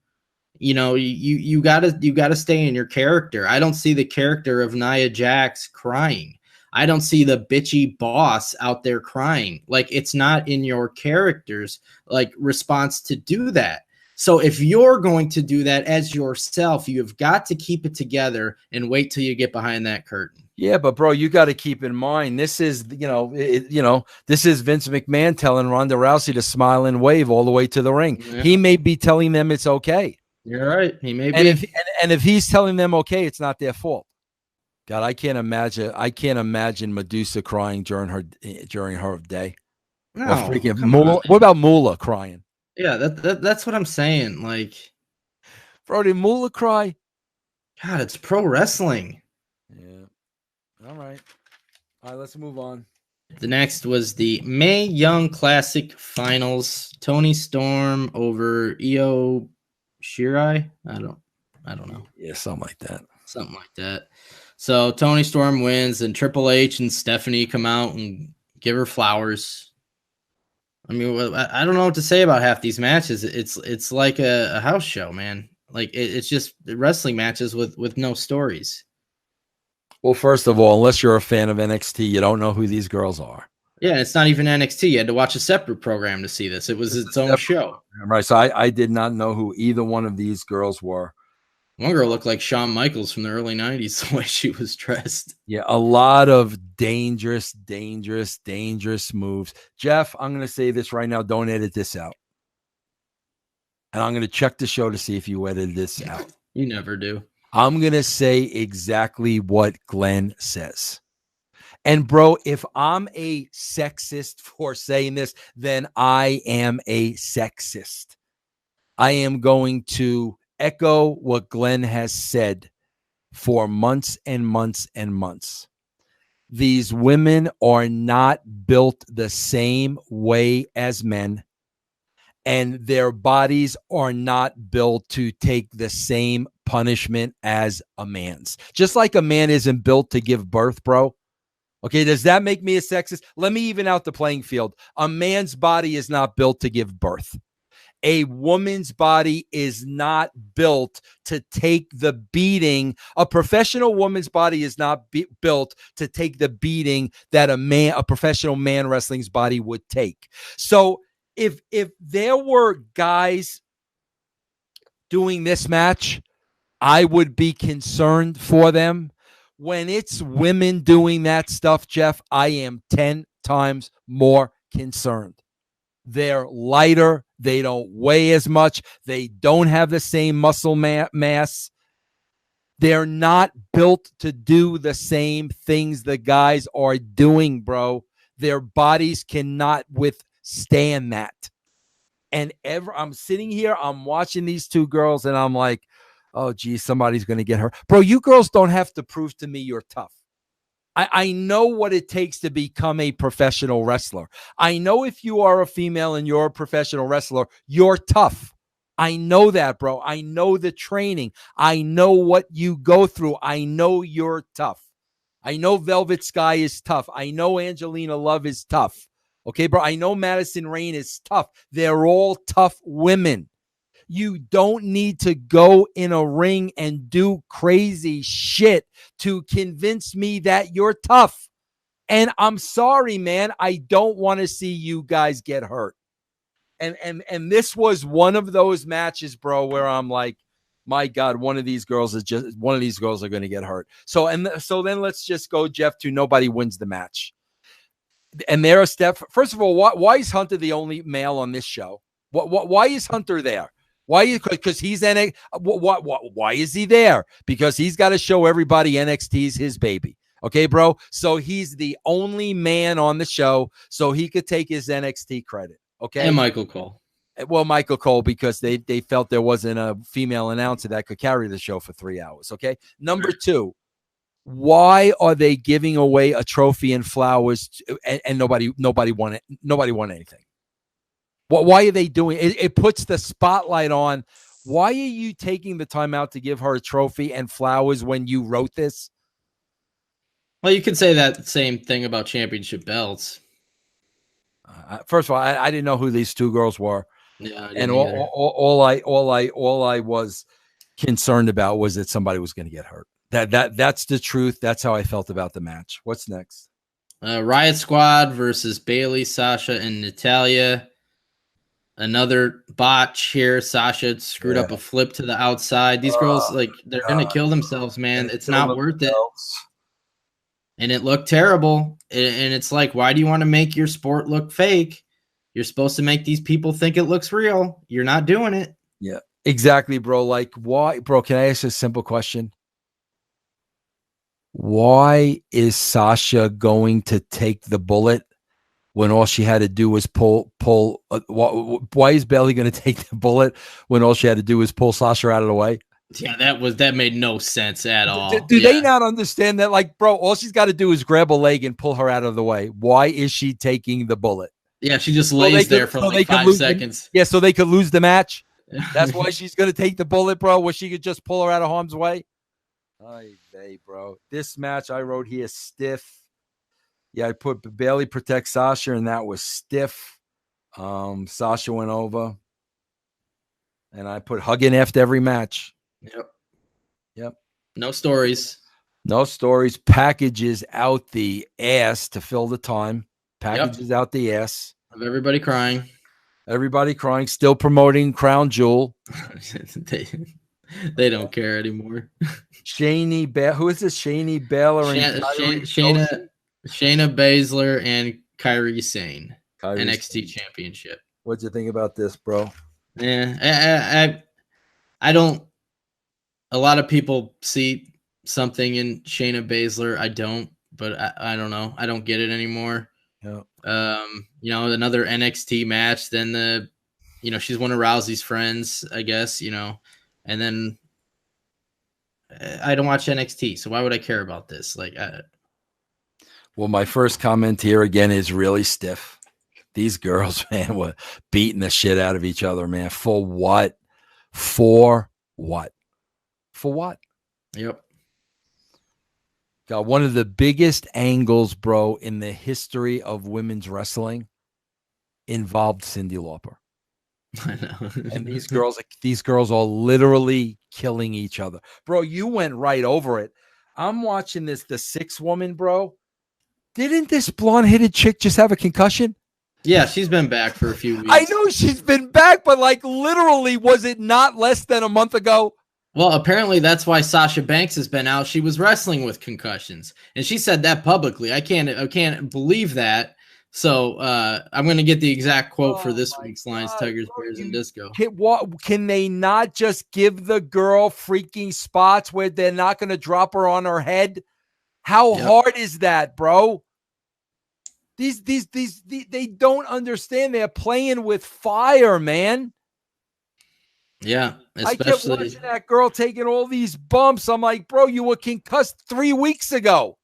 You know, you gotta stay in your character. I don't see the character of Nia Jax crying. I don't see the bitchy boss out there crying. Like, it's not in your character's like response to do that. So if you're going to do that as yourself, you've got to keep it together and wait till you get behind that curtain. Yeah, but bro, you got to keep in mind, this is, this is Vince McMahon telling Ronda Rousey to smile and wave all the way to the ring. Yeah. He may be telling them it's okay. You're right. He may be. And if he's telling them okay, it's not their fault. God, I can't imagine Medusa crying during her day. No, what about Moolah crying? Yeah, that's what I'm saying. Like, bro, did Moolah cry? God, it's pro wrestling. Yeah. All right, let's move on. The next was the Mae Young Classic Finals. Toni Storm over Io Shirai. I don't know. Yeah, something like that. So Toni Storm wins, and Triple H and Stephanie come out and give her flowers. I mean, I don't know what to say about half these matches. It's like a house show, man. Like, it's just wrestling matches with no stories. Well, first of all, unless you're a fan of NXT, you don't know who these girls are. Yeah, it's not even NXT. You had to watch a separate program to see this. It was its own show. Right, so I did not know who either one of these girls were. One girl looked like Shawn Michaels from the early 90s, the way she was dressed. Yeah, a lot of dangerous moves. Jeff, I'm going to say this right now. Don't edit this out. And I'm going to check the show to see if you edited this out. You never do. I'm going to say exactly what Glenn says. And, bro, if I'm a sexist for saying this, then I am a sexist. I am going to echo what Glenn has said for months and months and months. These women are not built the same way as men, and their bodies are not built to take the same punishment as a man's. Just like a man isn't built to give birth, bro. Okay, does that make me a sexist? Let me even out the playing field. A man's body is not built to give birth. A woman's body is not built to take the beating. A professional woman's body is not built to take the beating that a professional man wrestling's body would take. So if there were guys doing this match, I would be concerned for them. When it's women doing that stuff, Jeff, I am 10 times more concerned. They're lighter. They don't weigh as much. They don't have the same muscle mass. They're not built to do the same things the guys are doing, bro. Their bodies cannot withstand that. And I'm sitting here, I'm watching these two girls, and I'm like, oh, geez, somebody's going to get hurt. Bro, you girls don't have to prove to me you're tough. I know what it takes to become a professional wrestler. I know if you are a female and you're a professional wrestler, you're tough. I know that, bro. I know the training. I know what you go through. I know you're tough. I know Velvet Sky is tough. I know Angelina Love is tough. Okay, bro. I know Madison Rayne is tough. They're all tough women. You don't need to go in a ring and do crazy shit to convince me that you're tough. And I'm sorry, man. I don't want to see you guys get hurt. And this was one of those matches, bro, where I'm like, my God, one of these girls are going to get hurt. So then let's just go, Jeff, to nobody wins the match. And there are Steph. First of all, why is Hunter the only male on this show? Why is Hunter there? Why? Because he's NXT. Why is he there? Because he's got to show everybody NXT's his baby. Okay, bro. So he's the only man on the show, so he could take his NXT credit. Okay, and Michael Cole. Well, Michael Cole, because they felt there wasn't a female announcer that could carry the show for 3 hours. Okay, number two, why are they giving away a trophy and flowers and nobody won it? Nobody won anything. Why are they doing it? It puts the spotlight on. Why are you taking the time out to give her a trophy and flowers when you wrote this? Well, you could say that same thing about championship belts. First of all, I didn't know who these two girls were. Yeah, and all I was concerned about was that somebody was going to get hurt. That's the truth. That's how I felt about the match. What's next? Riot Squad versus Bayley, Sasha, and Natalya. Another botch here. Sasha screwed up a flip to the outside. These girls, they're going to kill themselves, man. It's not worth it. And it looked terrible. And it's like, why do you want to make your sport look fake? You're supposed to make these people think it looks real. You're not doing it. Yeah, exactly, bro. Like, why, bro? Can I ask a simple question? Why is Sasha going to take the bullet when all she had to do was pull? Why is Bayley going to take the bullet when all she had to do was pull Sasha out of the way? Yeah, that made no sense at all. Do they not understand that? Like, bro, all she's got to do is grab a leg and pull her out of the way. Why is she taking the bullet? Yeah, she just lays there for like 5 seconds. Yeah, so they could lose the match. That's why she's going to take the bullet, bro, where she could just pull her out of harm's way. Hey, bro. This match I wrote here, stiff. Yeah, I put Bayley protects Sasha, and that was stiff. Sasha went over. And I put hugging after every match. Yep. No stories. Packages out the ass to fill the time. Packages out the ass. Of everybody crying. Still promoting Crown Jewel. They don't care anymore. Who is this? Shayna Baszler and Shayna Baszler and Kairi Sane. NXT Championship. What'd you think about this, bro? Yeah, I don't. A lot of people see something in Shayna Baszler. I don't, but I don't know. I don't get it anymore. Yeah. Another NXT match. Then she's one of Rousey's friends, I guess. And then I don't watch NXT, so why would I care about this? Well, my first comment here again is really stiff. These girls, man, were beating the shit out of each other, man. For what? Yep. Got one of the biggest angles, bro, in the history of women's wrestling involved Cyndi Lauper. I know. And these girls are literally killing each other. Bro, you went right over it. I'm watching the 6 woman, bro. Didn't this blonde-headed chick just have a concussion? Yeah, she's been back for a few weeks. I know she's been back, but literally, was it not less than a month ago? Well, apparently that's why Sasha Banks has been out. She was wrestling with concussions, and she said that publicly. I can't believe that. So I'm going to get the exact quote for this week's Lions, Tigers, Bears, and Disco. Can they not just give the girl freaking spots where they're not going to drop her on her head? How hard is that, bro? These they don't understand. They're playing with fire, man. Yeah, I kept watching that girl taking all these bumps. I'm like, bro, you were concussed 3 weeks ago.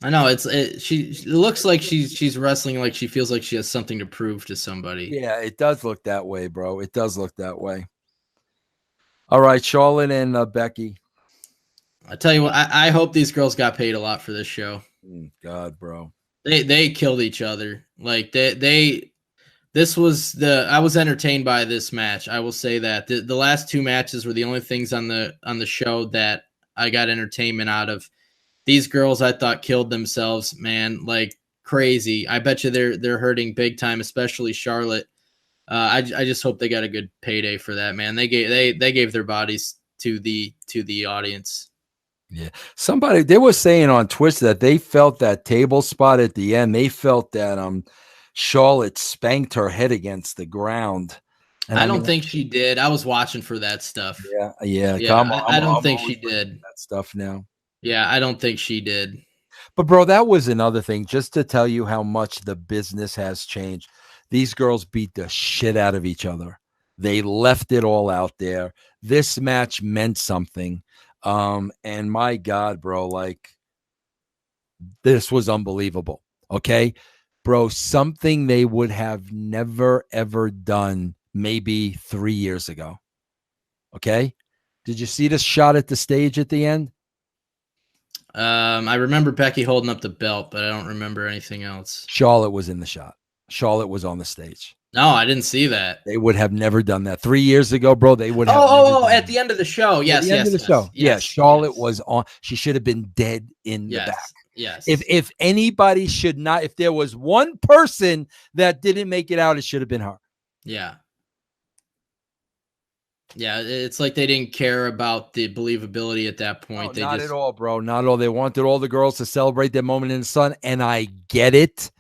I know it looks like she's wrestling like she feels like she has something to prove to somebody. Yeah, it does look that way, bro. It does look that way. All right, Charlotte and Becky. I tell you what, I hope these girls got paid a lot for this show. God, bro. They killed each other. Like I was entertained by this match. I will say that the last two matches were the only things on the show that I got entertainment out of. These girls I thought killed themselves, man, like crazy. I bet you they're hurting big time, especially Charlotte. I just hope they got a good payday for that, man. They gave their bodies to the audience. Yeah. They were saying on Twitch that they felt that table spot at the end. They felt that Charlotte spanked her head against the ground. And I don't think she did. I was watching for that stuff. Yeah. I don't think she did that stuff now. Yeah, I don't think she did. But bro, that was another thing. Just to tell you how much the business has changed. These girls beat the shit out of each other. They left it all out there. This match meant something. And my God, bro, like this was unbelievable. Okay, bro, something they would have never, ever done maybe 3 years ago. Okay. Did you see the shot at the stage at the end? I remember Becky holding up the belt, but I don't remember anything else. Charlotte was in the shot. Charlotte was on the stage. No, I didn't see that. They would have never done that 3 years ago, bro. They would have. At the end of the show. Yes, end of the show. Yes, Charlotte was on. She should have been dead in the back. Yes. If anybody should not, if there was one person that didn't make it out, it should have been her. Yeah. Yeah, it's like they didn't care about the believability at that point. No, not at all, bro. Not at all. They wanted all the girls to celebrate their moment in the sun, and I get it.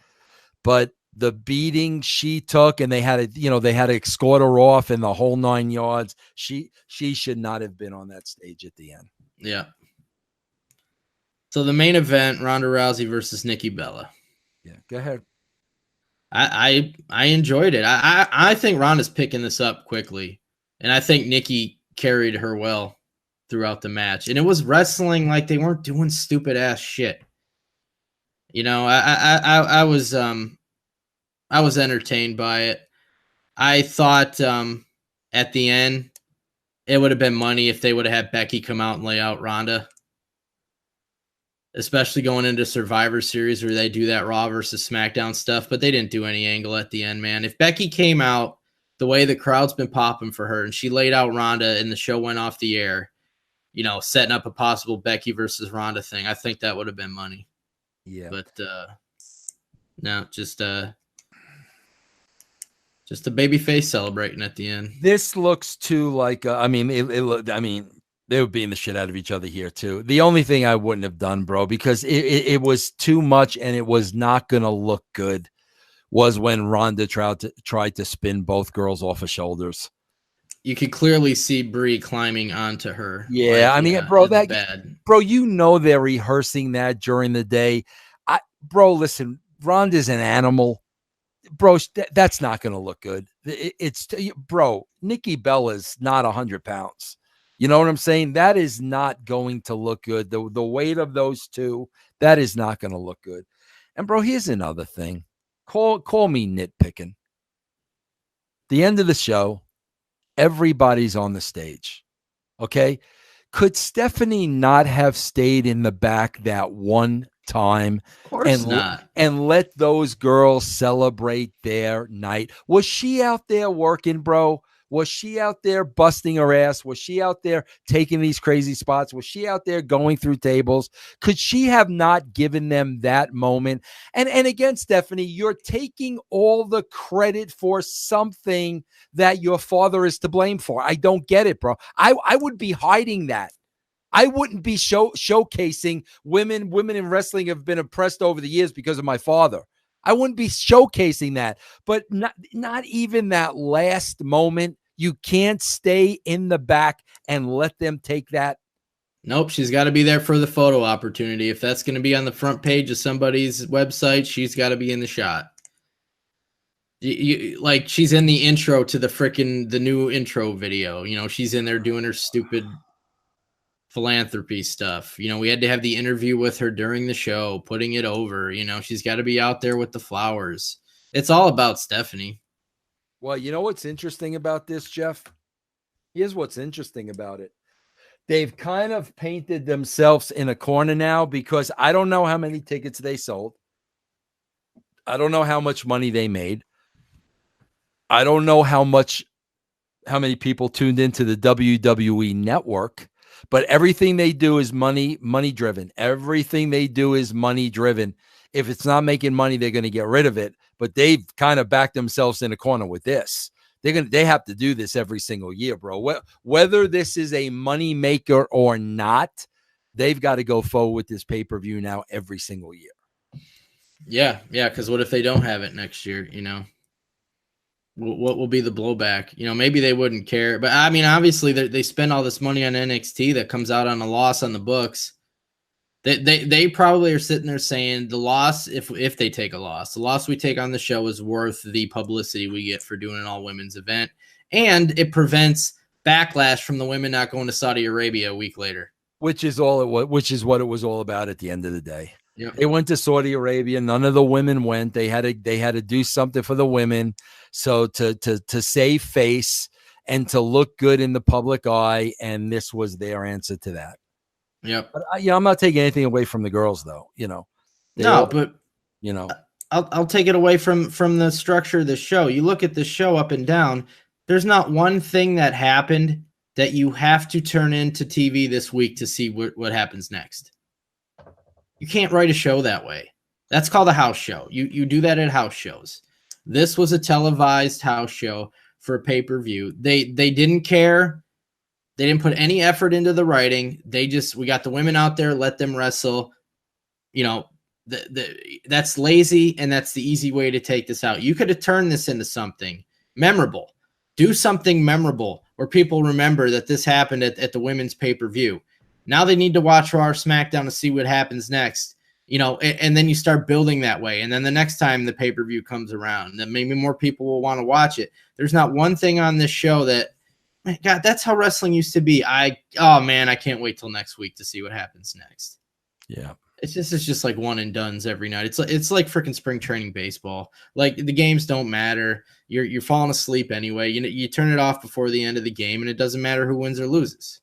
But the beating she took, and they had to escort her off in the whole 9 yards. She should not have been on that stage at the end. Yeah. So the main event, Ronda Rousey versus Nikki Bella. Yeah, go ahead. I enjoyed it. I think Ronda's picking this up quickly. And I think Nikki carried her well throughout the match. And it was wrestling like they weren't doing stupid ass shit. You know, I was entertained by it. I thought at the end it would have been money if they would have had Becky come out and lay out Ronda. Especially going into Survivor Series where they do that Raw versus SmackDown stuff, but they didn't do any angle at the end, man. If Becky came out the way the crowd's been popping for her, and she laid out Ronda and the show went off the air, you know, setting up a possible Becky versus Ronda thing, I think that would have been money. Yeah. But no, just a baby face celebrating at the end. This looks too like they were beating the shit out of each other here too. The only thing I wouldn't have done, bro, because it was too much and it was not going to look good, was when Ronda tried to spin both girls off her shoulders. You could clearly see Brie climbing onto her. Yeah, bro, that bad. Bro, you know they're rehearsing that during the day. Bro, listen, Ronda's an animal. Bro, that's not going to look good. Bro, Nikki Bella's not 100 pounds. You know what I'm saying? That is not going to look good. The weight of those two, that is not going to look good. And bro, here's another thing. Call me nitpicking. The end of the show, everybody's on the stage. Okay? Could Stephanie not have stayed in the back that one time? Of course not. And let those girls celebrate their night? Was she out there working, bro? Was she out there busting her ass? Was she out there taking these crazy spots? Was she out there going through tables? Could she have not given them that moment? And again, Stephanie, you're taking all the credit for something that your father is to blame for. I don't get it, bro. I would be hiding that. I wouldn't be showcasing women in wrestling have been oppressed over the years because of my father. I wouldn't be showcasing that. But not even that last moment. You can't stay in the back and let them take that. Nope, she's got to be there for the photo opportunity. If that's going to be on the front page of somebody's website, she's got to be in the shot. Like she's in the intro to the new intro video. You know, she's in there doing her stupid philanthropy stuff. You know, we had to have the interview with her during the show, putting it over. You know, she's got to be out there with the flowers. It's all about Stephanie. Well, you know what's interesting about this, Jeff? Here's what's interesting about it. They've kind of painted themselves in a corner now because I don't know how many tickets they sold. I don't know how much money they made. I don't know how many people tuned into the WWE network, but everything they do is money driven. Everything they do is money driven. If it's not making money, they're going to get rid of it. But they've kind of backed themselves in a corner with this. They have to do this every single year, bro. Whether this is a money maker or not, they've got to go forward with this pay-per-view now every single year. Yeah. Because what if they don't have it next year? You know, what will be the blowback? You know, maybe they wouldn't care. But I mean, obviously they spend all this money on NXT that comes out on a loss on the books. They probably are sitting there saying the loss, if they take a loss, the loss we take on the show is worth the publicity we get for doing an all women's event. And it prevents backlash from the women not going to Saudi Arabia a week later. Which is what it was all about at the end of the day. Yep. They went to Saudi Arabia. None of the women went. They had to do something for the women. So to save face and to look good in the public eye. And this was their answer to that. Yep. But, I'm not taking anything away from the girls, though. But I'll take it away from the structure of the show. You look at the show up and down. There's not one thing that happened that you have to turn into TV this week to see what happens next. You can't write a show that way. That's called a house show. You do that at house shows. This was a televised house show for a pay-per-view. They didn't care. They didn't put any effort into the writing. We got the women out there, let them wrestle. You know, that's lazy, and that's the easy way to take this out. You could have turned this into something memorable. Do something memorable where people remember that this happened at the women's pay-per-view. Now they need to watch Raw or SmackDown to see what happens next. You know, and then you start building that way. And then the next time the pay-per-view comes around, then maybe more people will want to watch it. There's not one thing on this show that, God, that's how wrestling used to be. I can't wait till next week to see what happens next. Yeah. It's just like one and dones every night. It's like freaking spring training baseball. Like the games don't matter. You're falling asleep anyway. You turn it off before the end of the game, and it doesn't matter who wins or loses.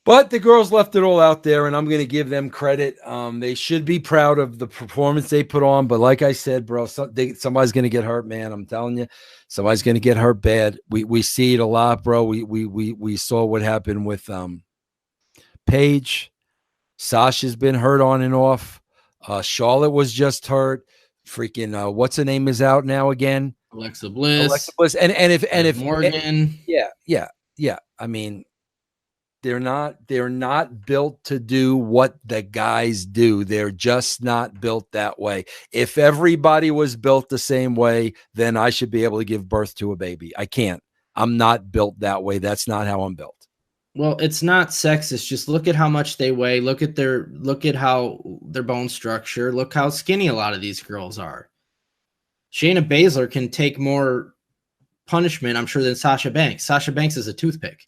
But the girls left it all out there, and I'm going to give them credit. They should be proud of the performance they put on. But like I said, bro, somebody's going to get hurt, man. I'm telling you, somebody's going to get hurt bad. We see it a lot, bro. We saw what happened with Paige. Sasha's been hurt on and off. Charlotte was just hurt. Freaking what's her name is out now again? Alexa Bliss. And if Morgan. Yeah. I mean, they're not built to do what the guys do. They're just not built that way. If everybody was built the same way, then I should be able to give birth to a baby. I can't. I'm not built that way. That's not how I'm built. Well, it's not sexist. Just look at how much they weigh. Look at how their bone structure. Look how skinny a lot of these girls are. Shayna Baszler can take more punishment, I'm sure, than Sasha Banks. Sasha Banks is a toothpick.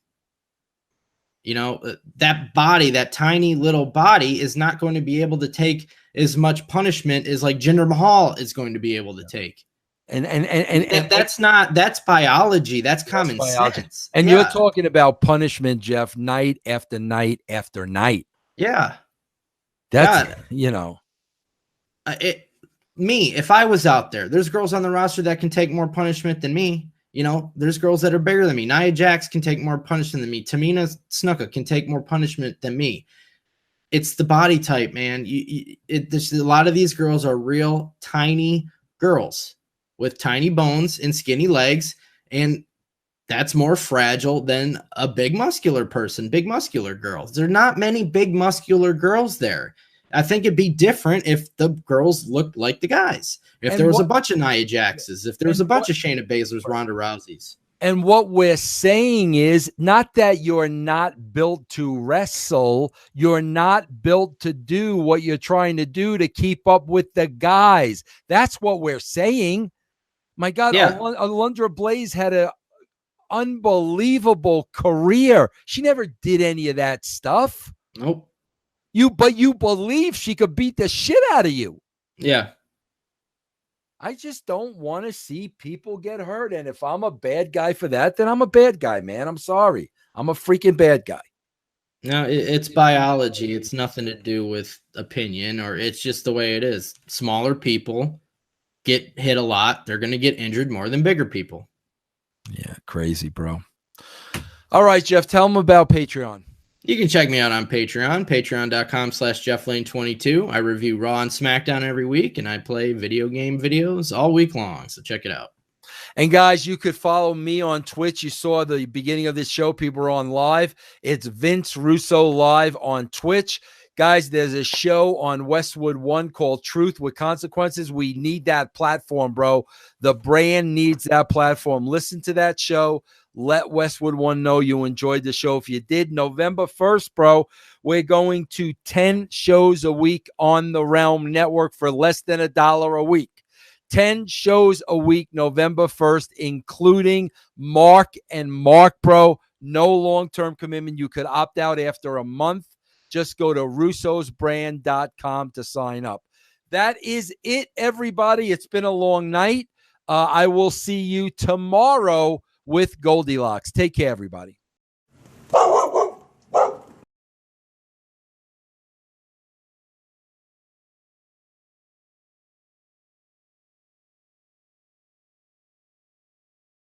You know, that body, that tiny little body is not going to be able to take as much punishment as like Jinder Mahal is going to be able to take. And that's biology. That's common sense. And you're talking about punishment, Jeff, night after night after night. Yeah. That's, if I was out there, there's girls on the roster that can take more punishment than me. You know, there's girls that are bigger than me. Nia Jax can take more punishment than me. Tamina Snuka can take more punishment than me. It's the body type, man. There's a lot of these girls are real tiny girls with tiny bones and skinny legs, and that's more fragile than a big muscular person, big muscular girls. There are not many big muscular girls there. I think it'd be different if the girls looked like the guys. If there was a bunch of Nia Jaxes, if there was a bunch of Shayna Baszlers, Ronda Rouseys. And what we're saying is not that you're not built to wrestle. You're not built to do what you're trying to do to keep up with the guys. That's what we're saying. My God, Alundra Blaze had an unbelievable career. She never did any of that stuff. Nope. But you believe she could beat the shit out of you. Yeah. I just don't want to see people get hurt. And if I'm a bad guy for that, then I'm a bad guy, man. I'm sorry. I'm a freaking bad guy. No, it's biology. It's nothing to do with opinion, or it's just the way it is. Smaller people get hit a lot. They're going to get injured more than bigger people. Yeah, crazy, bro. All right, Jeff, tell them about Patreon. You can check me out on Patreon, patreon.com/JeffLane22. I review Raw and SmackDown every week, and I play video game videos all week long, so check it out. And guys, you could follow me on Twitch. You saw the beginning of this show. People are on live. It's Vince Russo live on Twitch. Guys, there's a show on Westwood One called Truth with Consequences. We need that platform, bro. The brand needs that platform. Listen to that show. Let Westwood One know you enjoyed the show. If you did, November 1st, bro, we're going to 10 shows a week on the Realm Network for less than $1 a week. 10 shows a week, November 1st, including Mark and Mark, bro. No long-term commitment. You could opt out after a month. Just go to russosbrand.com to sign up. That is it, everybody. It's been a long night. I will see you tomorrow with Goldilocks. Take care, everybody.